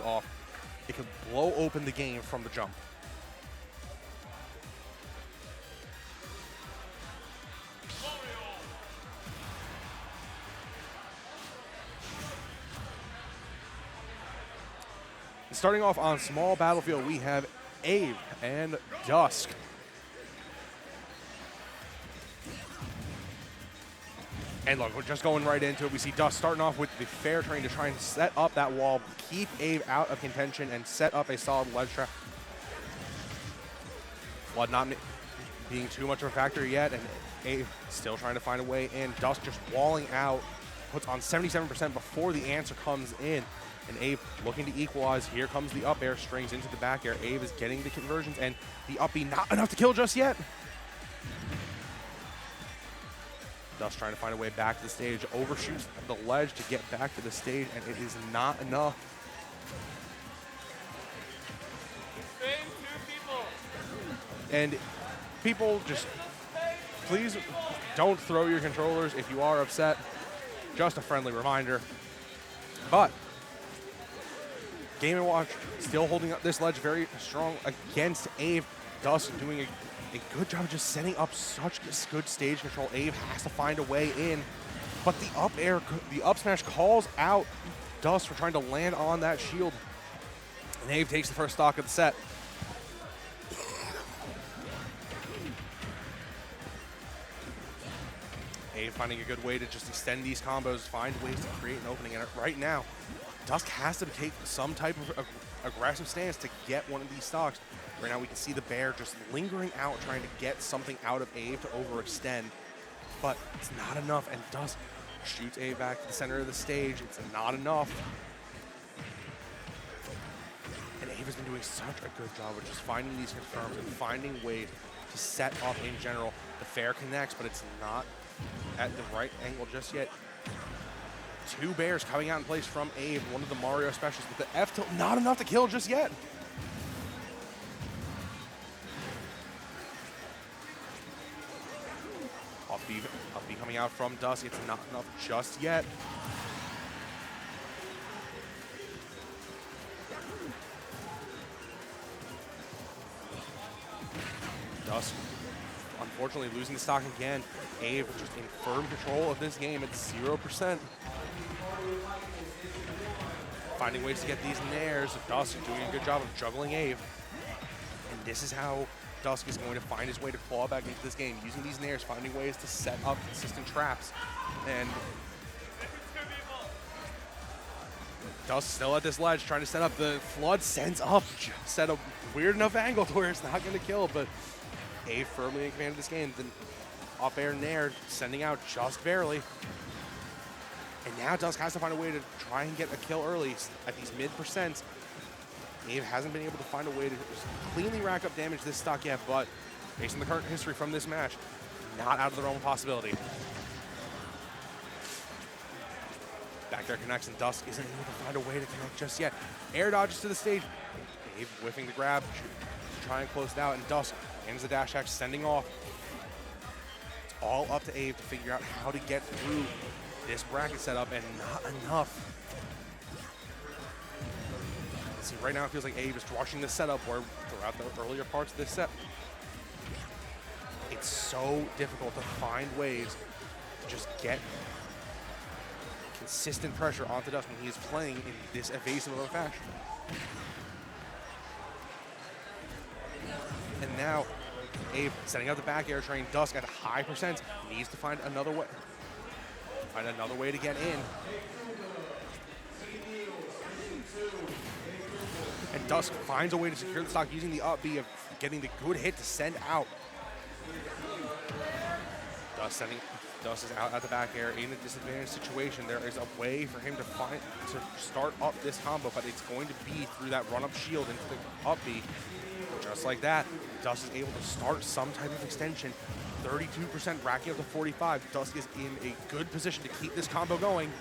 off, it could blow open the game from the jump. Starting off on small battlefield, we have Abe and Dusk. And look, we're just going right into it. We see Dusk starting off with the fair train to try and set up that wall, keep Abe out of contention, and set up a solid ledge trap. Flood not being too much of a factor yet, and Abe still trying to find a way in. Dusk just walling out, puts on 77% before the answer comes in. And Abe looking to equalize. Here comes the up air, strings into the back air. Abe is getting the conversions, and the up B not enough to kill just yet. Dusk trying to find a way back to the stage, overshoots the ledge to get back to the stage, and it is not enough. And people, just please don't throw your controllers if you are upset. Just a friendly reminder. But Game & Watch still holding up this ledge very strong against Abe. Dusk doing a good job of just setting up such good stage control. Abe has to find a way in, but the up air, the up smash calls out Dusk for trying to land on that shield. And Abe takes the first stock of the set. Abe finding a good way to just extend these combos, find ways to create an opening. And right now, Dusk has to take some type of aggressive stance to get one of these stocks. Right now we can see the bear just lingering out, trying to get something out of Abe to overextend, but it's not enough, and Dusk shoots Abe back to the center of the stage. It's not enough. And Abe has been doing such a good job of just finding these confirms and finding ways to set up in general. The fair connects, but it's not at the right angle just yet. Two bears coming out in place from Abe, one of the Mario specials, but the F tilt not enough to kill just yet. Up B coming out from Dusk, it's not enough just yet. Dusk unfortunately losing the stock again. Abe just in firm control of this game at 0%. Finding ways to get these nairs. Dusk doing a good job of juggling Abe. And this is how Dusk is going to find his way to claw back into this game, using these nairs, finding ways to set up consistent traps. And Dusk still at this ledge, trying to set up. The flood sends up, set a weird enough angle to where it's not going to kill, but Abe firmly in command of this game. Then up air nair, sending out just barely. And now Dusk has to find a way to try and get a kill early at these mid-percents. Abe hasn't been able to find a way to cleanly rack up damage this stock yet, but based on the current history from this match, not out of the realm of possibility. Back there connects, and Dusk isn't able to find a way to connect just yet. Air dodges to the stage. Abe whiffing the grab, trying to close it out, and Dusk ends the dash attack, sending off. It's all up to Abe to figure out how to get through this bracket setup, and not enough. See, right now it feels like Abe is rushing the setup, where throughout the earlier parts of this set, it's so difficult to find ways to just get consistent pressure onto Dusk when he is playing in this evasive of a fashion. And now Abe setting up the back air train. Dusk at a high percent needs to find another way. Find another way to get in. And Dusk finds a way to secure the stock using the up B of getting the good hit to send out. Dusk is out at the back air in a disadvantaged situation. There is a way for him to start up this combo, but it's going to be through that run-up shield into the up B. Just like that, Dusk is able to start some type of extension. 32% racking up to 45. Dusk is in a good position to keep this combo going.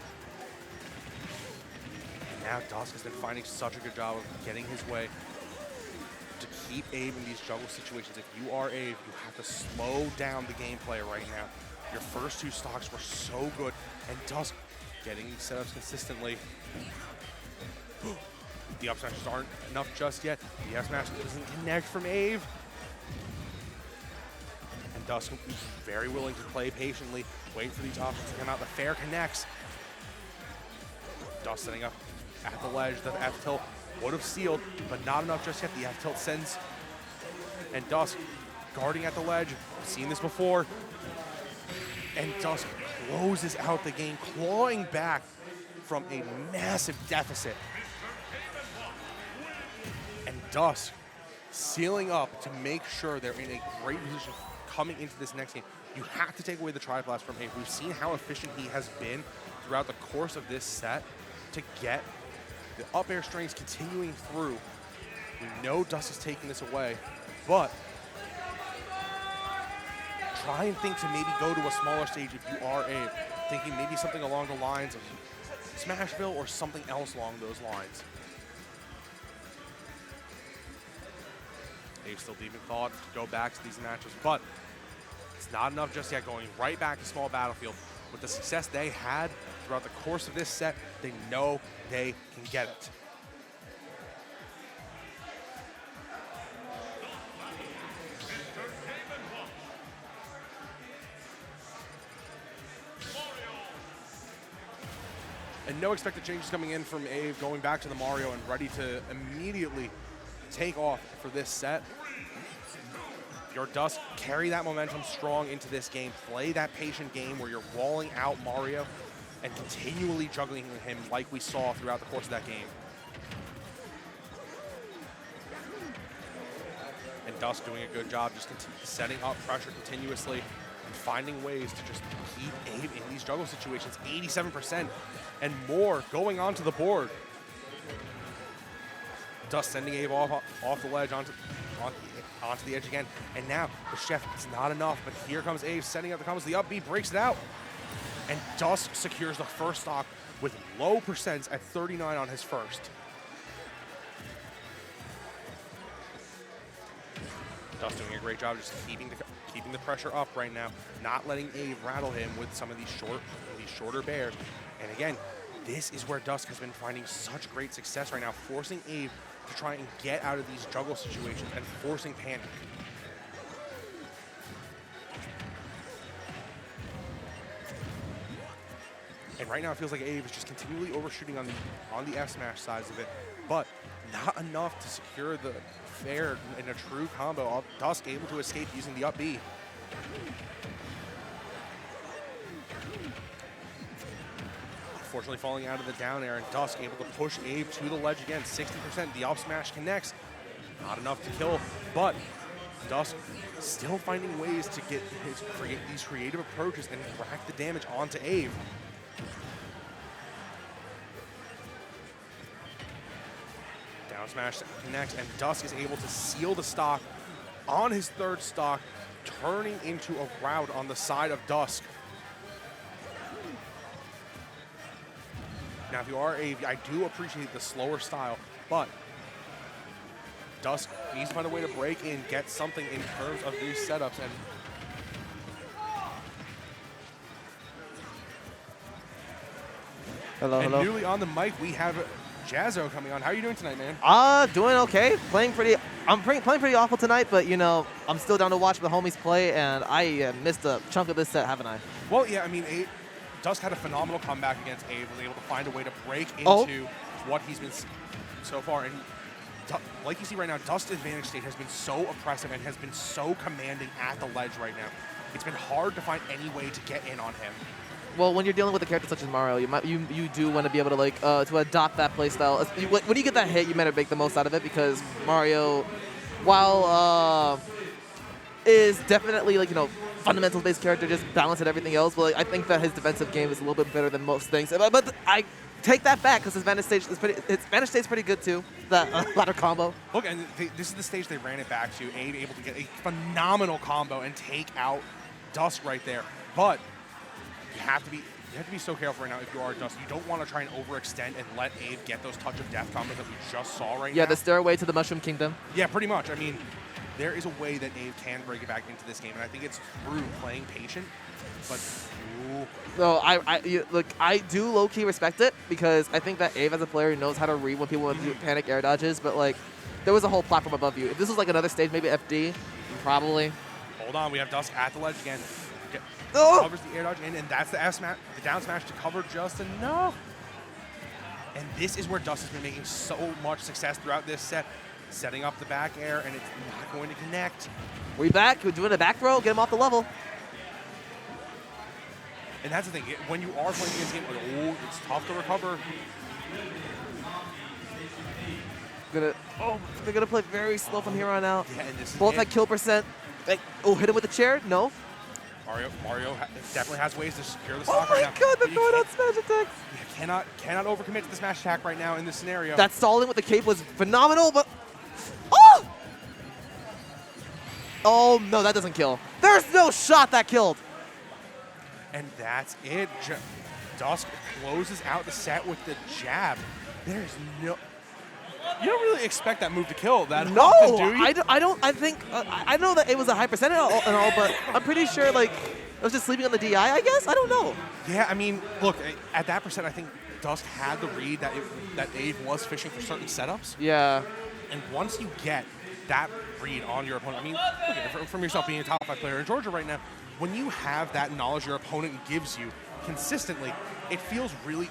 And now Dusk has been finding such a good job of getting his way to keep Abe in these juggle situations. If you are Abe, you have to slow down the gameplay right now. Your first two stocks were so good, and Dusk getting these setups consistently. The up smashes aren't enough just yet. The up smash doesn't connect from Ave. And Dusk is very willing to play patiently, wait for these options to come out. The fair connects. Dusk setting up at the ledge. The F tilt would have sealed, but not enough just yet. The F tilt sends. And Dusk guarding at the ledge. We've seen this before. And Dusk closes out the game, clawing back from a massive deficit. And Dusk sealing up to make sure they're in a great position coming into this next game. You have to take away the Tri-Blast from Ave. We've seen how efficient he has been throughout the course of this set to get the up air strings continuing through. We know Dusk is taking this away, but try and think to maybe go to a smaller stage if you are Ave, thinking maybe something along the lines of Smashville or something else along those lines. Ave still deep in thought to go back to these matches, but it's not enough just yet. Going right back to small battlefield. With the success they had throughout the course of this set, they know they can get it. And no expected changes coming in from Ave, going back to the Mario and ready to immediately take off for this set. Your Dusk, carry that momentum strong into this game. Play that patient game where you're walling out Mario and continually juggling him like we saw throughout the course of that game. And Dusk doing a good job just setting up pressure continuously and finding ways to just keep Ave in these juggle situations. 87% and more going onto the board. Dusk sending Ave off the ledge onto the edge again. And now the chef, it's not enough, but here comes Ave setting up the combos. The up B breaks it out. And Dusk secures the first stock with low percents at 39 on his first. Dusk doing a great job just keeping the pressure up right now, not letting Ave rattle him with some of these shorter bears. And again, this is where Dusk has been finding such great success right now, forcing Ave to try and get out of these juggle situations and forcing panic. And right now it feels like Ave is just continually overshooting on the F smash sides of it, but not enough to secure the fair in a true combo. Dusk able to escape using the up B. Unfortunately falling out of the down air, and Dusk able to push Ave to the ledge again. 60%, the up smash connects. Not enough to kill, but Dusk still finding ways to get these creative approaches and rack the damage onto Ave. Down smash connects, and Dusk is able to seal the stock on his third stock, turning into a rout on the side of Dusk. Now, if you are Ave, I do appreciate the slower style, but Dusk needs to find a way to break in, get something in terms of these setups. And hello. Newly on the mic, we have Jazzo coming on. How are you doing tonight, man? Doing okay. I'm playing pretty awful tonight, but you know, I'm still down to watch the homies play, and I missed a chunk of this set, haven't I? Well, yeah, I mean, Dusk had a phenomenal comeback against Ave, was able to find a way to break into what he's been so far. And like you see right now, Dusk's advantage state has been so oppressive and has been so commanding at the ledge right now. It's been hard to find any way to get in on him. Well, when you're dealing with a character such as Mario, you do want to be able to to adopt that playstyle. When you get that hit, you better make the most out of it, because Mario, while is definitely fundamentals-based character, just balance and everything else. But I think that his defensive game is a little bit better than most things. But I take that back, because his Vantage stage's pretty good too. That ladder combo. Look, and this is the stage they ran it back to. Ave able to get a phenomenal combo and take out Dusk right there. But you have to be so careful right now if you are Dusk. You don't want to try and overextend and let Ave get those touch of death combos that we just saw right now. Yeah, the stairway to the Mushroom Kingdom. Yeah, pretty much. I mean, there is a way that Ave can bring it back into this game, and I think it's through playing patient. But ooh. No, look, I do low-key respect it because I think that Ave as a player knows how to read when people want to do panic air dodges, but like, there was a whole platform above you. If this was like another stage, maybe FD, probably. Hold on, we have Dusk at the ledge again. Oh! Covers the air dodge, and that's the F smash, the down smash to cover just enough. And this is where Dusk has been making so much success throughout this set, setting up the back air, and it's not going to connect. We back, we're doing a back throw, get him off the level. And that's the thing, when you are playing this game, oh, it's tough to recover. They're gonna play very slow from here on out. Yeah, and this is both had kill percent. Like, hit him with the chair? No. Mario definitely has ways to secure the stock right now. Oh my god, they're throwing out smash attacks. You cannot overcommit to the smash attack right now in this scenario. That stalling with the cape was phenomenal, but oh! Oh no, that doesn't kill. There's no shot that killed. And that's it. Dusk closes out the set with the jab. There's no. You don't really expect that move to kill that often, do you? I don't. I think I know that it was a high percent and all, but I'm pretty sure like it was just sleeping on the DI. I guess I don't know. Yeah, I mean, look, at that percent, I think Dusk had the read that Ave was fishing for certain setups. Yeah. And once you get that read on your opponent, I mean, look at it, from yourself being a top 5 player in Georgia right now, when you have that knowledge your opponent gives you consistently, it feels really